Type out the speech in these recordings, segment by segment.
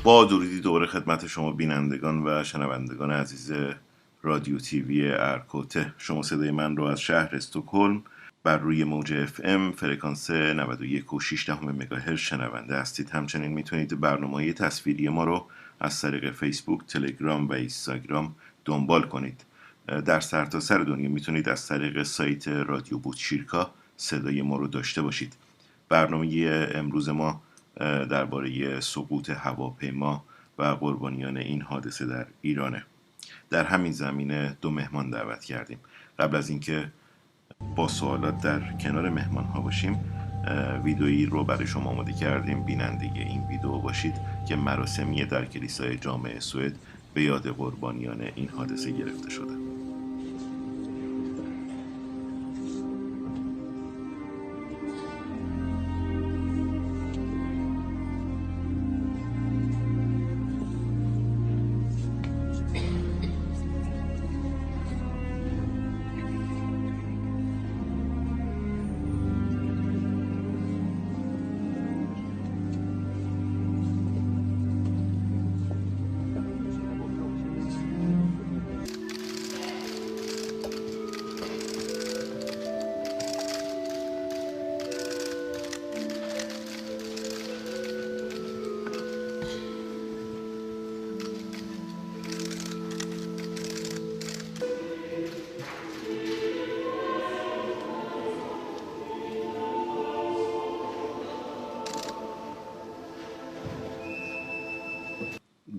با درودی دوباره خدمت شما بینندگان و شنوندگان عزیز رادیو تیوی ارکوته. شما صدای من رو از شهر استکهلم بر روی موج اف ام فرکانس 91.6 مگاهرتز شنونده هستید. همچنین میتونید برنامه‌های تصویری ما رو از طریق فیسبوک، تلگرام و اینستاگرام دنبال کنید. در سرتاسر دنیا میتونید از طریق سایت رادیو بوتشیرکا صدای ما رو داشته باشید. برنامه امروز ما درباره سقوط هواپیما و قربانیان این حادثه در ایرانه. در همین زمینه دو مهمان دعوت کردیم. قبل از اینکه با سوالات در کنار مهمان ها باشیم، ویدئویی رو برای شما آماده کردیم. بیننده این ویدئو باشید که مراسمی در کلیسای جامع سوئد به یاد قربانیان این حادثه گرفته شده.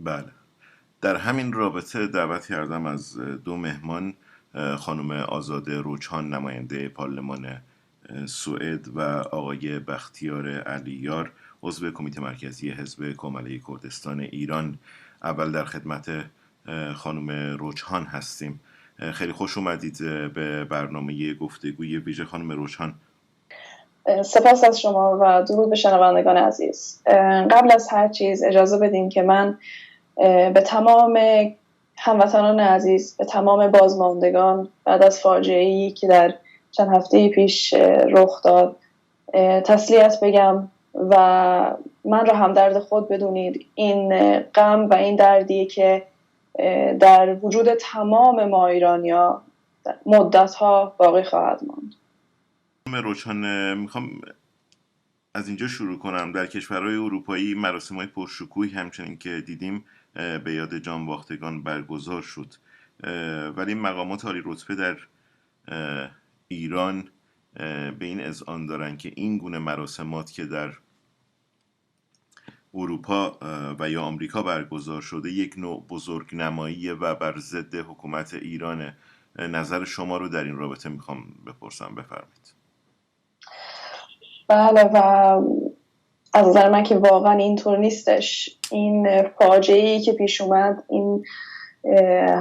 بله، در همین رابطه دعوت کردم از دو مهمان، خانم آزاده روچان نماینده پارلمان سوئد و آقای بختیار علیار عضو کمیته مرکزی حزب کماله کردستان ایران. اول در خدمت خانم روچان هستیم. خیلی خوش اومدید به برنامه گفتگوی ویژه خانم روچان. سپاس از شما و درود به شنوندگان عزیز. قبل از هر چیز اجازه بدین که من به تمام هموطنان عزیز، به تمام بازماندگان بعد از فاجعه‌ای که در چند هفته پیش رخ داد تسلیت بگم و من را همدرد خود بدونید. این غم و این دردی که در وجود تمام ما ایرانی‌ها مدت‌ها باقی خواهد ماند. روشن، میخوام از اینجا شروع کنم. در کشورهای اروپایی مراسم‌های پرشکوهی همچنین که دیدیم به یاد جانباختگان برگزار شد، ولی مقامات عالی رتبه در ایران به این اذعان دارن که این گونه مراسمات که در اروپا و یا آمریکا برگزار شده یک نوع بزرگنمایی و بر ضد حکومت ایرانه. نظر شما رو در این رابطه میخوام بپرسم، بفرمایید. بله، و از نظر من که واقعا اینطور نیستش. این فاجعه‌ای که پیش اومد، این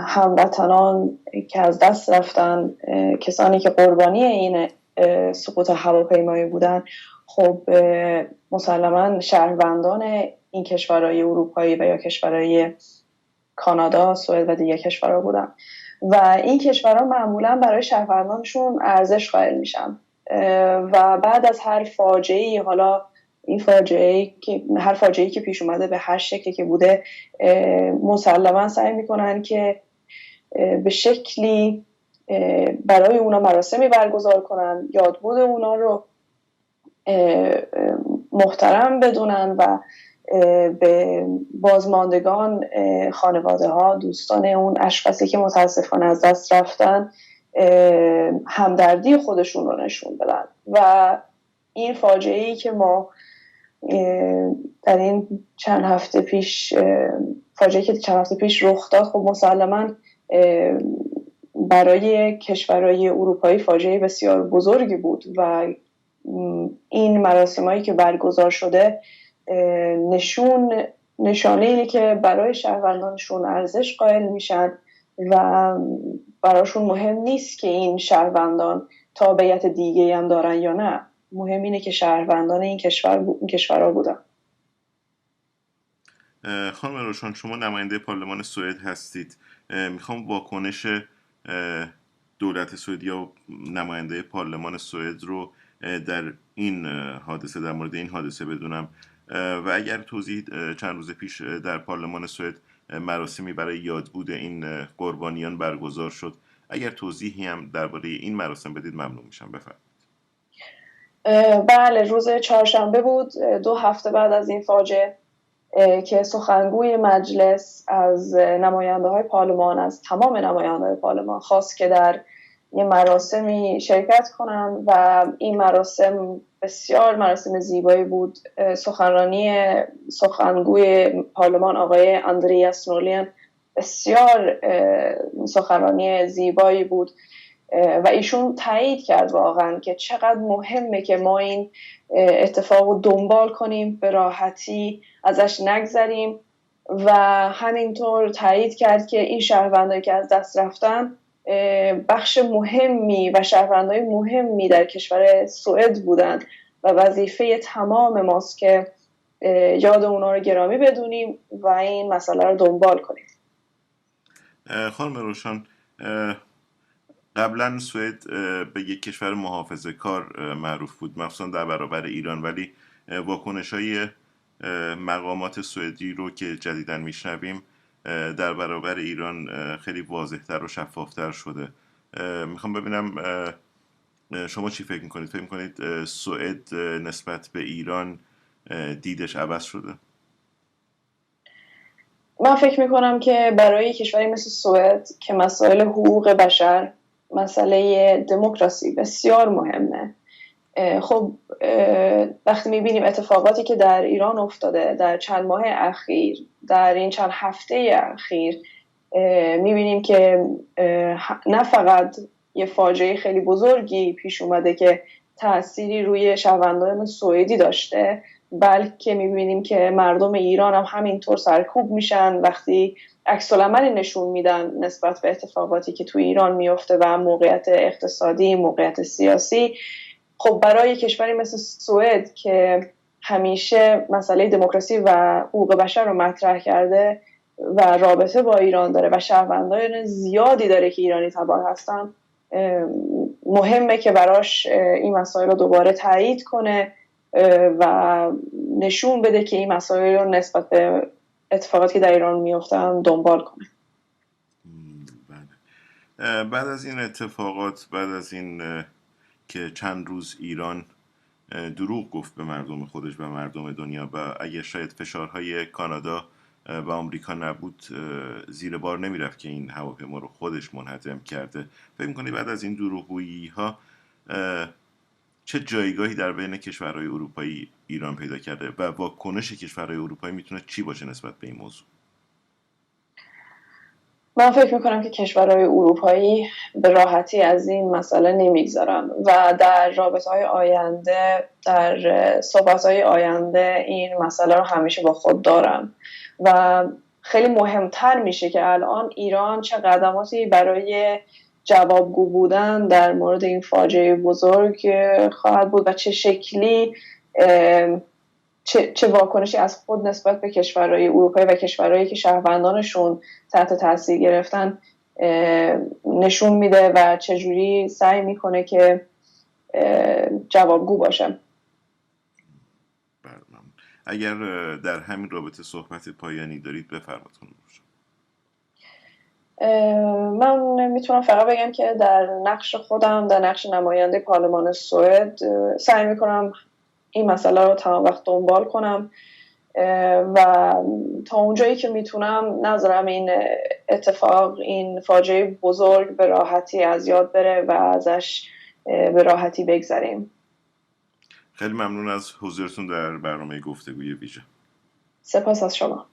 هموطنان که از دست رفتن، کسانی که قربانی این سقوط هواپیمایی بودن، خب مسلماً شهروندان این کشورهای اروپایی و یا کشورهای کانادا، سوئد و دیگر کشورها بودن و این کشورها معمولاً برای شهروندانشون ارزش قائل میشن و بعد از هر فاجعه‌ای، حالا این هر فاجعه‌ای که پیش اومده به هر شکلی که بوده، مسلماً سعی میکنن که به شکلی برای اونا مراسمی برگزار کنن، یادبود اونا رو محترم بدونن و به بازماندگان، خانواده ها، دوستان اون اشخاصی که متاسفانه از دست رفتن همدردی خودشون رو نشون بدن. و این فاجعه‌ای که ما در این چند هفته پیش رخ داد، خب مسلماً برای کشورهای اروپایی فاجعه بسیار بزرگی بود و این مراسمایی که برگزار شده نشانه اینه که برای شهروندانشون ارزش قائل میشن و براشون مهم نیست که این شهروندان تابعیت دیگه هم دارن یا نه. مهم اینه که شهروندان این کشورها بودن. خانم روشن، شما نماینده پارلمان سوئد هستید. میخوام واکنش دولت سوئد یا نماینده پارلمان سوئد رو در این حادثه، در مورد این حادثه بدونم. و اگر توضیح چند روز پیش در پارلمان سوئد مراسمی برای یادبود این قربانیان برگزار شد، اگر توضیحی هم درباره این مراسم بدید ممنون میشم. بفرمایید. بله، روز چهارشنبه بود، 2 هفته بعد از این فاجعه که سخنگوی مجلس از نماینده های پارلمان، از تمام نماینده های پارلمان خواست که در یه مراسمی شرکت کنند و این مراسم بسیار مراسم زیبایی بود. سخنگوی پارلمان آقای اندریاس نورلین بسیار سخنرانی زیبایی بود و ایشون تایید کرد واقعا که چقدر مهمه که ما این اتفاق رو دنبال کنیم، به راحتی ازش نگذریم و همینطور تایید کرد که این شهروندایی که از دست رفتن بخش مهمی و شهروندای مهمی در کشور سوئد بودن و وظیفه تمام ماست که یاد اونا رو گرامی بدونیم و این مسئله رو دنبال کنیم. خانم روشن، قبلا سوئد به یک کشور محافظه کار معروف بود، مخصوصا در برابر ایران، ولی واکنش‌های مقامات سوئدی رو که جدیداً میشنویم در برابر ایران خیلی واضح‌تر و شفاف‌تر شده. میخوام ببینم شما چی فکر میکنید؟ فکر میکنید سوئد نسبت به ایران دیدش عوض شده؟ من فکر میکنم که برای کشوری مثل سوئد که مسائل حقوق بشر، مسئله دموکراسی بسیار مهمه. خب وقتی میبینیم اتفاقاتی که در ایران افتاده در چند ماه اخیر، در این چند هفته اخیر، میبینیم که نه فقط یه فاجعه خیلی بزرگی پیش اومده که تأثیری روی شهروندان سوئدی داشته، بلکه میبینیم که مردم ایران هم همینطور سرکوب میشن وقتی عکس العملی نشون میدن نسبت به اتفاقاتی که تو ایران میفته و موقعیت اقتصادی، موقعیت سیاسی. خب برای کشوری مثل سوئد که همیشه مسئله دموکراسی و حقوق بشر رو مطرح کرده و رابطه با ایران داره و شهروندان زیادی داره که ایرانی تبار هستن، مهمه که براش این مسائل رو دوباره تایید کنه و نشون بده که این مسائل رو نسبت به اتفاقاتی که در ایران میفتن دنبال کنه. بعد از این اتفاقات، بعد از این که چند روز ایران دروغ گفت به مردم خودش و مردم دنیا و اگه شاید فشارهای کانادا و آمریکا نبود زیر بار نمیرفت که این هواپیما رو خودش منهدم کرده، فکر می‌کنی بعد از این دروغگویی‌ها چه جایگاهی در بین کشورهای اروپایی ایران پیدا کرده و واکنش کشورهای اروپایی میتونه چی باشه نسبت به این موضوع؟ من فکر میکنم که کشورهای اروپایی به راحتی از این مسئله نمیگذارن و در رابطه‌های آینده، در صحبت‌های آینده این مسئله رو همیشه با خود دارن و خیلی مهمتر میشه که الان ایران چه قدماتی برای جوابگو بودن در مورد این فاجعه بزرگ خواهد بود و چه شکلی چه واکنشی از خود نسبت به کشورهای اروپایی و کشورهایی که شهروندانشون تحت تاثیر گرفتن نشون میده و چجوری سعی میکنه که جوابگو باشه. اگر در همین رابطه صحبت پایانی دارید بفرمایید. من میتونم فقط بگم که در نقش خودم، در نقش نماینده پارلمان سوئد، سعی میکنم این مسئله رو تمام وقت دنبال کنم و تا اونجایی که میتونم نذارم این اتفاق، این فاجعه بزرگ به راحتی از یاد بره و ازش به راحتی بگذریم. خیلی ممنون از حضورتون در برنامه گفتگوی ویژه. سپاس از شما.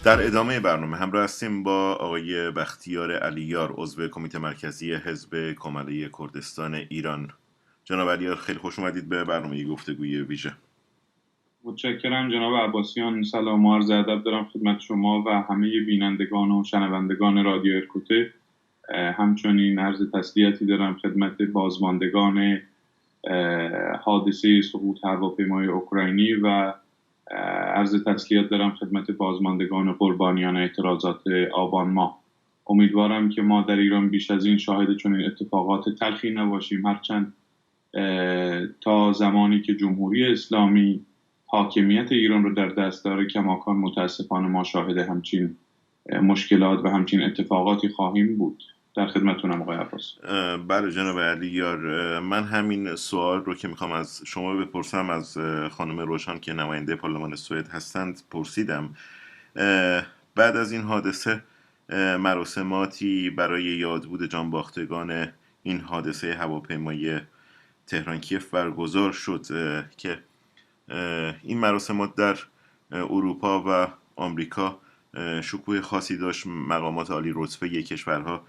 در ادامه برنامه همراه هستیم با آقای بختیار علیار، عضو کمیته مرکزی حزب کماله کردستان ایران. جناب علیار، خیلی خوش اومدید به برنامه گفتگوی ویژه. متشکرم جناب عباسیان. سلام و عرض ادب دارم خدمت شما و همه بینندگان و شنوندگان رادیو ارکوته. همچنین عرض تسلیتی دارم خدمت بازماندگان حادثه سقوط هواپیمای اوکراینی و عرض تسلیت دارم خدمت بازماندگان قربانیان اعتراضات آبان ماه. امیدوارم که ما در ایران بیش از این شاهد چنین اتفاقات تلخی نباشیم، هرچند تا زمانی که جمهوری اسلامی حاکمیت ایران رو در دست داره کماکان متاسفانه ما شاهد همچین مشکلات و همچین اتفاقاتی خواهیم بود. در خدمتتونم آقای عباس. بله جناب علیار، من همین سوال رو که میخوام از شما بپرسم از خانم روشن که نماینده پارلمان سوئد هستند پرسیدم. بعد از این حادثه مراسماتی برای یادبود جانباختگان این حادثه هواپیمایی تهران کیف برگزار شد که این مراسمات در اروپا و آمریکا شکوه خاصی داشت. مقامات عالی رتبه کشورها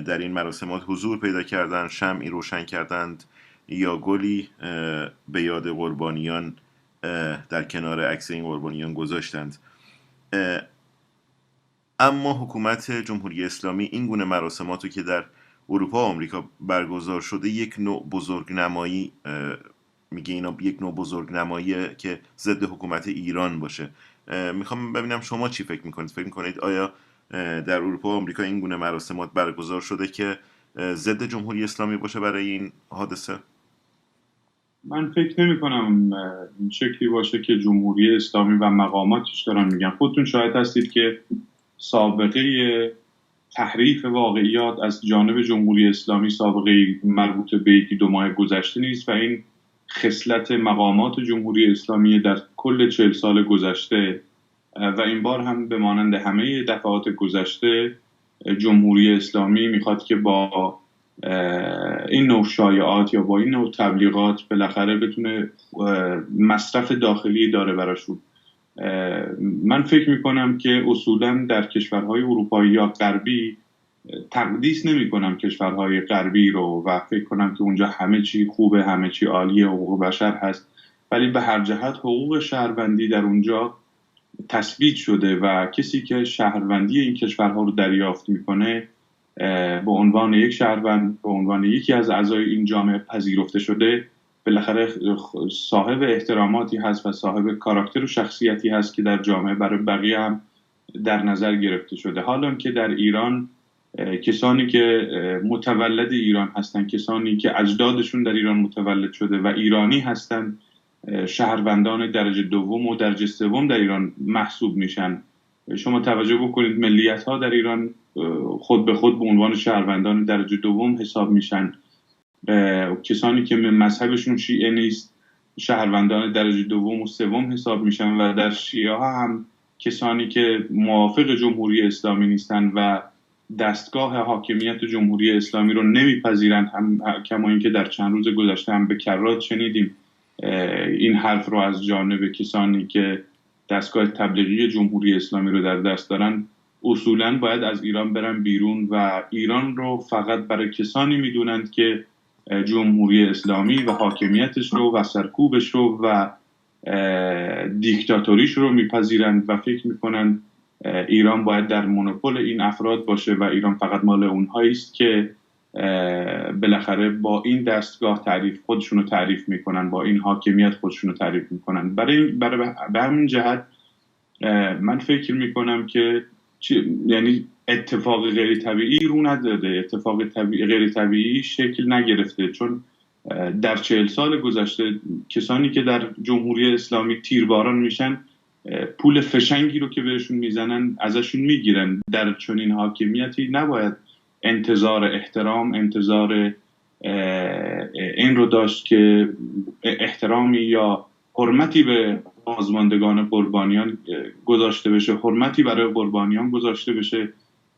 در این مراسمات حضور پیدا کردند، شمعی روشن کردند یا گلی به یاد قربانیان در کنار عکس این قربانیان گذاشتند. اما حکومت جمهوری اسلامی این گونه مراسماتو که در اروپا و آمریکا برگزار شده یک نوع بزرگنمایی میگه، اینا یک نوع بزرگنمایی که ضد حکومت ایران باشه. میخوام ببینم شما چی فکر میکنید؟ فکر میکنید آیا در اروپا و آمریکا این گونه مراسمات برگزار شده که ضد جمهوری اسلامی باشه برای این حادثه؟ من فکر نمی کنم این شکلی باشه که جمهوری اسلامی و مقاماتش دارن میگن. خودتون شاهد هستید که سابقه تحریف واقعیات از جانب جمهوری اسلامی سابقه مربوط به یکی دو ماه گذشته نیست و این خصلت مقامات جمهوری اسلامی در کل 40 سال گذشته و این بار هم به مانند همه دفعات گذشته جمهوری اسلامی میخواد که با این نوع شایعات یا با این نوع تبلیغات بالاخره بتونه مصرف داخلی داره براشون. من فکر میکنم که اصولا در کشورهای اروپایی یا غربی تقدیس نمی کنم کشورهای غربی رو و فکر کنم که اونجا همه چی خوبه، همه چی عالیه، حقوق بشر هست، ولی به هر جهت حقوق شهروندی در اونجا تثبیت شده و کسی که شهروندی این کشورها رو دریافت میکنه به عنوان یک شهروند، به عنوان یکی از اعضای این جامعه پذیرفته شده، بالاخره صاحب احتراماتی هست و صاحب کاراکتر و شخصیتی هست که در جامعه برای بقیه هم در نظر گرفته شده. حالا که در ایران کسانی که متولد ایران هستن، کسانی که اجدادشون در ایران متولد شده و ایرانی هستن، شهروندان درجه دوم و درجه سوم در ایران محسوب میشن. شما توجه بکنید ملیت ها در ایران خود به خود به عنوان شهروندان درجه دوم حساب میشن. کسانی که مذهبشون شیعه نیست شهروندان درجه دوم و سوم حساب میشن و در شیعه ها هم کسانی که موافق جمهوری اسلامی نیستن و دستگاه حاکمیت جمهوری اسلامی رو نمیپذیرند، هم کما اینکه در چند روز گذشته هم به کرات شنیدیم این حرف رو از جانب کسانی که دستگاه تبلیغی جمهوری اسلامی رو در دست دارن، اصولاً باید از ایران برن بیرون و ایران رو فقط برای کسانی میدونند که جمهوری اسلامی و حاکمیتش رو و سرکوبش رو و دیکتاتوریش رو میپذیرند و فکر میکنند ایران باید در مونوپول این افراد باشه و ایران فقط مال اونهایی است که بالاخره با این دستگاه خودشون رو تعریف میکنن، با این حاکمیت خودشون رو تعریف میکنن. به همین جهت من فکر میکنم که یعنی اتفاق غیر طبیعی رو نداده، اتفاق غیر طبیعی شکل نگرفته، چون در 40 سال گذشته کسانی که در جمهوری اسلامی تیرباران میشن پول فشنگی رو که بهشون میزنن ازشون میگیرن. در چنین حاکمیتی نباید انتظار احترام، انتظار این رو داشت که احترامی یا حرمتی به بازماندگان قربانیان گذاشته بشه، حرمتی برای قربانیان گذاشته بشه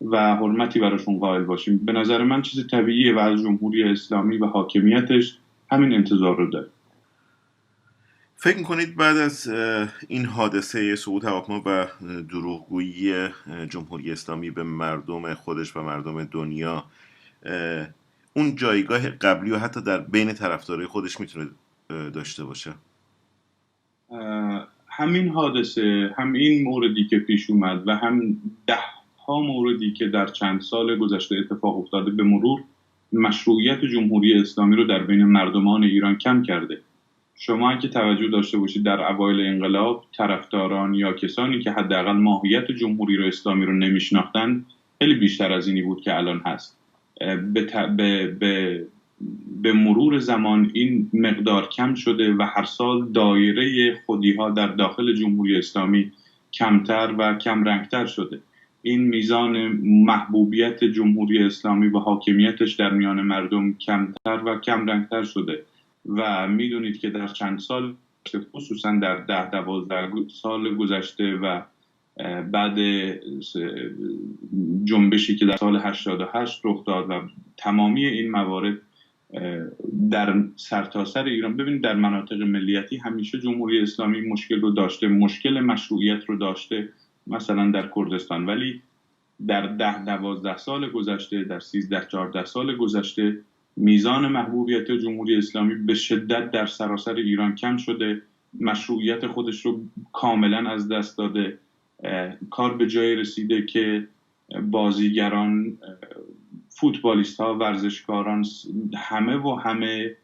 و حرمتی براشون قائل باشیم. به نظر من چیز طبیعیه و از جمهوری اسلامی و حاکمیتش همین انتظار رو داره. فکر میکنید بعد از این حادثه سقوط هواپیما و دروغگویی جمهوری اسلامی به مردم خودش و مردم دنیا اون جایگاه قبلی و حتی در بین طرفدارای خودش میتونه داشته باشه؟ همین حادثه، هم این موردی که پیش اومد و هم 10 موردی که در چند سال گذشته اتفاق افتاده به مرور مشروعیت جمهوری اسلامی رو در بین مردمان ایران کم کرده. شما اگه توجه داشته باشید در اوایل انقلاب طرفداران یا کسانی که حداقل ماهیت جمهوری اسلامی رو نمیشناختن خیلی بیشتر از اینی بود که الان هست. به مرور زمان این مقدار کم شده و هر سال دایره خودی‌ها در داخل جمهوری اسلامی کمتر و کم رنگتر شده. این میزان محبوبیت جمهوری اسلامی و حاکمیتش در میان مردم کمتر و کم رنگتر شده و میدونید که در چند سال خصوصا در 10-12 سال گذشته و بعد جنبشی که در سال 88 رخ داد و تمامی این موارد در سرتاسر ایران، ببینید در مناطق ملیتی همیشه جمهوری اسلامی مشکل رو داشته، مشکل مشروعیت رو داشته، مثلا در کردستان، ولی در 10-12 سال گذشته، در 13-14 سال گذشته میزان محبوبیت جمهوری اسلامی به شدت در سراسر ایران کم شده، مشروعیت خودش رو کاملا از دست داده. کار به جای رسیده که بازیگران، فوتبالیست ها، ورزشکاران همه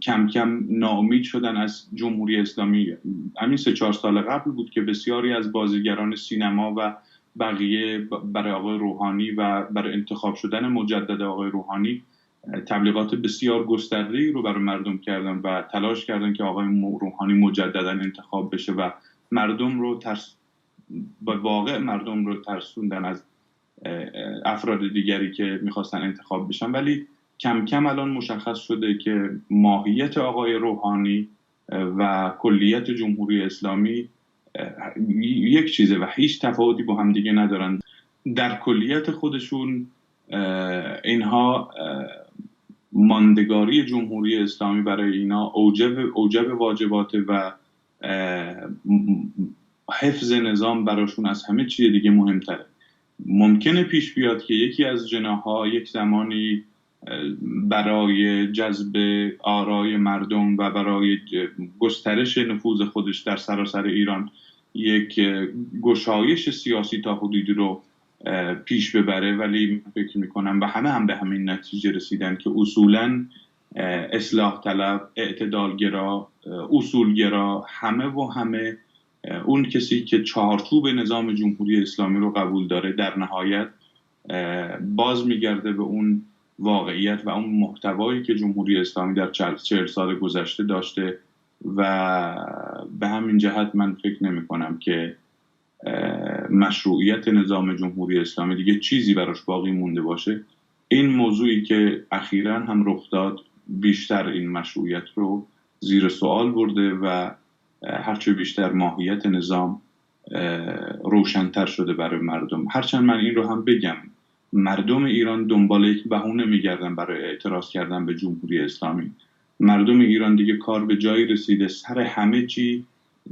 کم کم ناامید شدن از جمهوری اسلامی. همین 3-4 سال قبل بود که بسیاری از بازیگران سینما و بقیه برای آقای روحانی و برای انتخاب شدن مجدد آقای روحانی تبلیغات بسیار گسترده‌ای رو برای مردم کردن و تلاش کردن که آقای روحانی مجددا انتخاب بشه و مردم رو با واقع مردم رو ترسوندن از افراد دیگری که میخواستن انتخاب بشن. ولی کم کم الان مشخص شده که ماهیت آقای روحانی و کلیت جمهوری اسلامی یک چیزه و هیچ تفاوتی با هم دیگه ندارن. در کلیت خودشون اینها ماندگاری جمهوری اسلامی برای اینا اوجب واجباته و حفظ نظام براشون از همه چیز دیگه مهمتره. ممکنه پیش بیاد که یکی از جناح‌ها یک زمانی برای جذب آرای مردم و برای گسترش نفوذ خودش در سراسر ایران یک گشایش سیاسی تا حدودی رو پیش ببره، ولی فکر میکنم و همه هم به همین نتیجه رسیدن که اصولاً اصلاح طلب، اعتدالگرا، اصولگرا، همه اون کسی که چارچوب نظام جمهوری اسلامی رو قبول داره در نهایت باز میگرده به اون واقعیت و اون محتوایی که جمهوری اسلامی در 40 سال گذشته داشته و به همین جهت من فکر نمی کنم که مشروعیت نظام جمهوری اسلامی دیگه چیزی براش باقی مونده باشه. این موضوعی که اخیراً هم رخ داد بیشتر این مشروعیت رو زیر سوال برده و هرچه بیشتر ماهیت نظام روشن‌تر شده برای مردم. هرچند من این رو هم بگم مردم ایران دنبال یک بهونه میگردن برای اعتراض کردن به جمهوری اسلامی. مردم ایران دیگه کار به جایی رسیده سر همه چی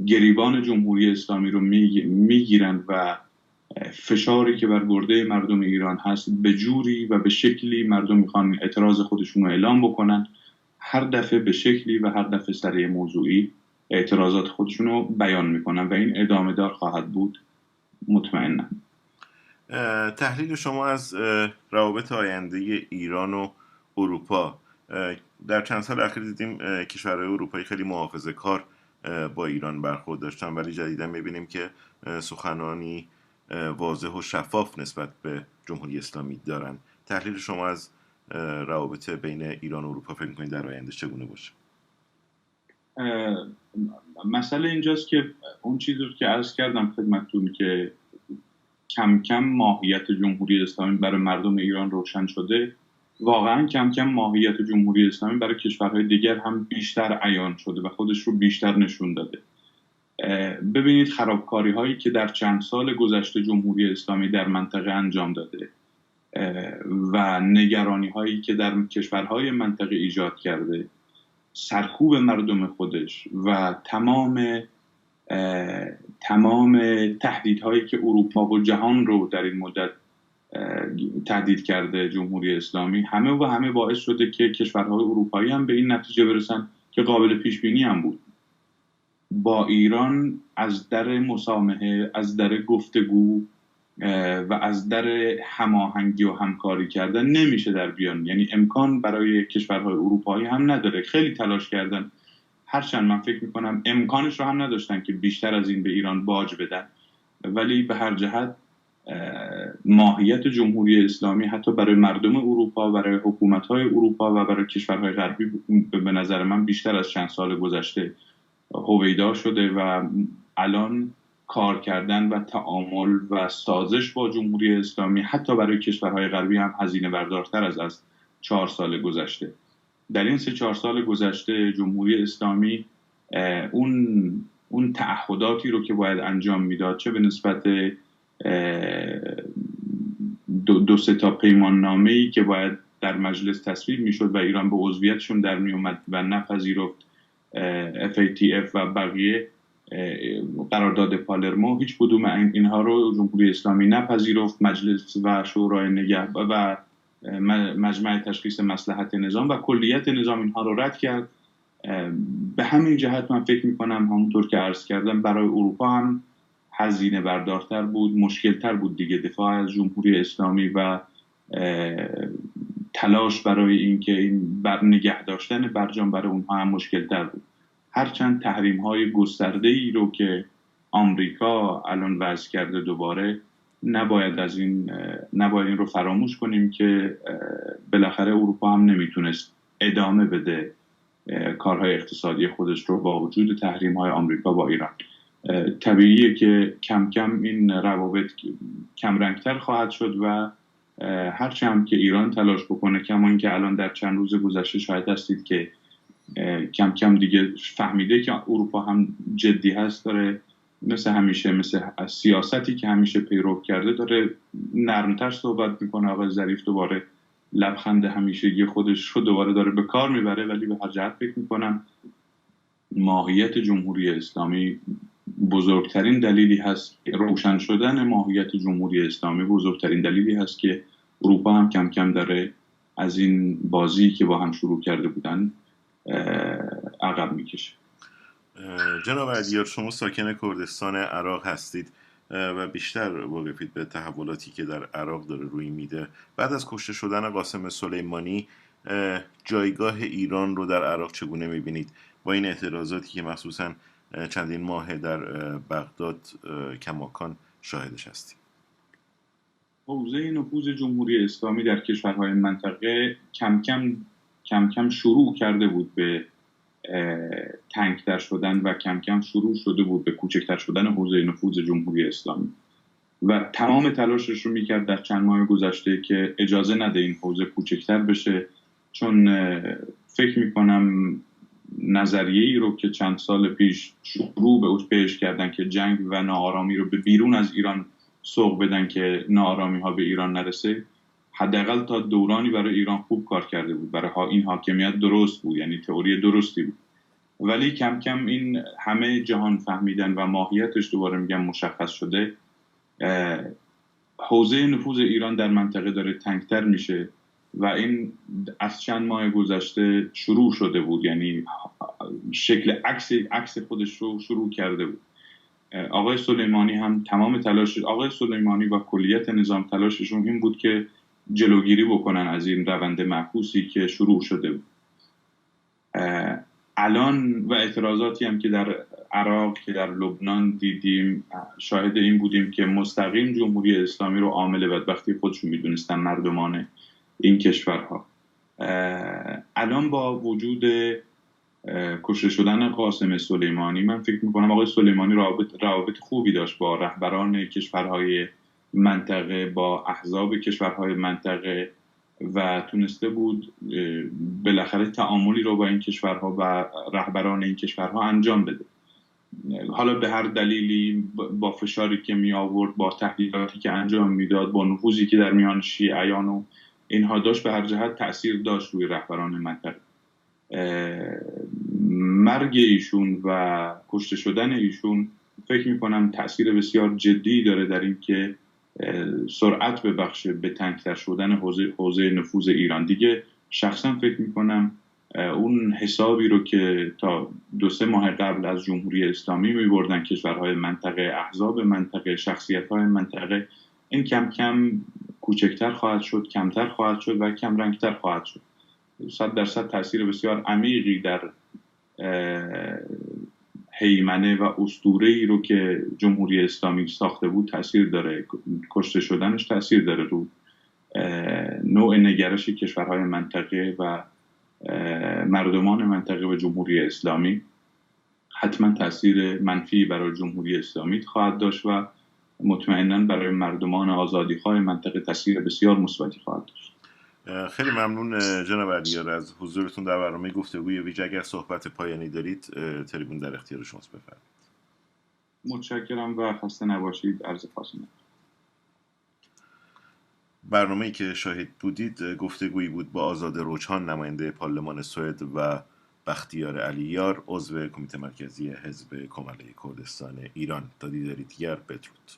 گریبان جمهوری اسلامی رو میگیرن و فشاری که بر گرده مردم ایران هست به جوری و به شکلی مردم میخوان اعتراض خودشون رو اعلام بکنن، هر دفعه به شکلی و هر دفعه سر موضوعی اعتراضات خودشون رو بیان میکنن و این ادامه دار خواهد بود مطمئنم. تحلیل شما از روابط آینده ایران و اروپا. در چند سال اخیر دیدیم کشورهای اروپایی خیلی محافظه‌کار با ایران برخورد داشتن، ولی جدیدا میبینیم که سخنانی واضح و شفاف نسبت به جمهوری اسلامی دارن. تحلیل شما از روابط بین ایران و اروپا فکر می‌کنید در آینده چگونه باشه؟ مسئله اینجاست که اون چیزی که عرض کردم خدمتتون که کم کم ماهیت جمهوری اسلامی برای مردم ایران روشن شده، واقعا کم کم ماهیت جمهوری اسلامی برای کشورهای دیگر هم بیشتر عیان شده و خودش رو بیشتر نشون داده. ببینید خرابکاری هایی که در چند سال گذشته جمهوری اسلامی در منطقه انجام داده و نگرانی هایی که در کشورهای منطقه ایجاد کرده، سرکوب مردم خودش و تمام تهدیدهایی که اروپا و جهان رو در این مدت تهدید کرده جمهوری اسلامی، همه باعث شده که کشورهای اروپایی هم به این نتیجه برسن که قابل پیش بینی هم بود با ایران از در مسامحه، از در گفتگو و از در هماهنگی و همکاری کردن نمیشه در بیان. یعنی امکان برای کشورهای اروپایی هم نداره. خیلی تلاش کردن هرچند من فکر میکنم امکانش رو هم نداشتن که بیشتر از این به ایران باج بدن، ولی به هر جهت ماهیت جمهوری اسلامی حتی برای مردم اروپا، برای حکومت‌های اروپا و برای کشورهای غربی به نظر من بیشتر از چند سال گذشته هویدا شده و الان کار کردن و تعامل و سازش با جمهوری اسلامی حتی برای کشورهای غربی هم هزینه بردارتر از 4 سال گذشته. در این 3-4 سال گذشته جمهوری اسلامی اون تعهداتی رو که باید انجام میداد، چه به نسبت 2-3 تا پیمان نامه‌ای که باید در مجلس تصویب میشد و ایران به عضویتشون در میومد و نپذیرفت، FATF و بقیه قرارداد پالرمو، هیچ کدوم اینها رو جمهوری اسلامی نپذیرفت. مجلس و شورای نگهبان و مجمع تشخیص مصلحت نظام و کلیت نظام اینها رو رد کرد. به همین جهت من فکر میکنم همونطور که عرض کردم برای اروپا هم هزینه بردارتر بود، مشکلتر بود دیگه دفاع از جمهوری اسلامی و تلاش برای اینکه این بر نگه داشتن برجام برای اونها هم مشکلتر بود. هرچند تحریم های گسترده ای رو که آمریکا الان وضع کرده دوباره، نباید این رو فراموش کنیم که بالاخره اروپا هم نمیتونست ادامه بده کارهای اقتصادی خودش رو با وجود تحریم های آمریکا با ایران. طبیعیه که کم کم این روابط کمرنگتر خواهد شد و هرچه هم که ایران تلاش بکنه، کما این که الان در چند روز گذشته شاهد هستید که کم کم دیگه فهمیده که اروپا هم جدی هست، داره مثل همیشه، مثل سیاستی که همیشه پیرو کرده، داره نرمتر صحبت میکنه. آقای ظریف دوباره لبخند همیشگی خودش رو دوباره داره به کار میبره، ولی به هر جهت فکر میکنم ماهیت جمهوری اسلامی بزرگترین دلیلی هست، روشن شدن ماهیت جمهوری اسلامی بزرگترین دلیلی هست که اروپا هم کم کم داره از این بازی که با هم شروع کرده بودن عقب میکشه. جناب علیار، شما ساکن کردستان عراق هستید و بیشتر واقفید به تحولاتی که در عراق داره روی میده. بعد از کشته شدن قاسم سلیمانی جایگاه ایران رو در عراق چگونه میبینید با این اعتراضاتی که مخصوصا چندین ماه در بغداد کماکان شاهدش هستیم؟ حوزه نفوذ جمهوری اسلامی در کشورهای منطقه کم کم شروع کرده بود به تنگتر شدن و کم کم شروع شده بود به کوچکتر شدن حوزه نفوذ جمهوری اسلامی و تمام تلاشش رو میکرد در چند ماه گذشته که اجازه نده این حوزه کوچکتر بشه، چون فکر میکنم نظریه‌ای رو که چند سال پیش شروع به اوج پیش کردن که جنگ و ناآرامی رو به بیرون از ایران سوق بدن که ناآرامی ها به ایران نرسه، حداقل تا دورانی برای ایران خوب کار کرده بود، برای این حاکمیت درست بود، یعنی تئوری درستی بود. ولی کم کم این همه جهان فهمیدن و ماهیتش دوباره میگم مشخص شده، حوزه نفوذ ایران در منطقه داره تنگتر میشه و این از چند ماه گذشته شروع شده بود، یعنی شکل عکس خودش رو شروع کرده بود. آقای سلیمانی هم تمام تلاش، آقای سلیمانی و کلیت نظام تلاششون این بود که جلوگیری بکنن از این روند معکوسی که شروع شده بود. الان و اعتراضاتی هم که در عراق، که در لبنان دیدیم، شاهد این بودیم که مستقیم جمهوری اسلامی رو عامل بدبختی خودشون میدونستن مردمان این کشورها. الان با وجود کشته شدن قاسم سلیمانی، من فکر میکنم آقای سلیمانی روابط خوبی داشت با رهبران کشورهای منطقه، با احزاب کشورهای منطقه و تونسته بود بالاخره تعاملی رو با این کشورها و رهبران این کشورها انجام بده. حالا به هر دلیلی، با فشاری که می آورد، با تهدیداتی که انجام میداد، با نفوذی که در میان شیعیان و اینها داشت، به هر جهت تأثیر داشت روی رهبران منطقه. مرگ ایشون و کشته شدن ایشون فکر میکنم تأثیر بسیار جدی داره در این که سرعت ببخشه به تنگتر شدن حوزه نفوذ ایران. دیگه شخصا فکر میکنم اون حسابی رو که تا 2-3 ماه قبل از جمهوری اسلامی میبردن کشورهای منطقه، احزاب منطقه، شخصیت‌های منطقه، این کم کم کوچکتر خواهد شد، کمتر خواهد شد و کم رنگتر خواهد شد. 100% تأثیر بسیار عمیقی در هیمنه و اسطوره‌ای رو که جمهوری اسلامی ساخته بود تاثیر داره، کشته شدنش تاثیر داره رو نوع نگرش کشورهای منطقه و مردمان منطقه و جمهوری اسلامی. حتما تاثیر منفی برای جمهوری اسلامی خواهد داشت و مطمئنا برای مردمان آزادیخواه منطقه تاثیر بسیار مثبتی خواهد داشت. خیلی ممنون جناب علیار از حضورتون در برنامه گفتگوی ویژه. اگر صحبت پایانی دارید تریبون در اختیار شماست، بفرمایید. متشکرم و خسته نباشید. عرض خواستم. برنامه‌ای که شاهد بودید گفتگویی بود با آزاد روچان، نماینده پارلمان سوئد، و بختیار علیار، عضو کمیته مرکزی حزب کماله کردستان ایران. تا دیداری دیگر، بدرود.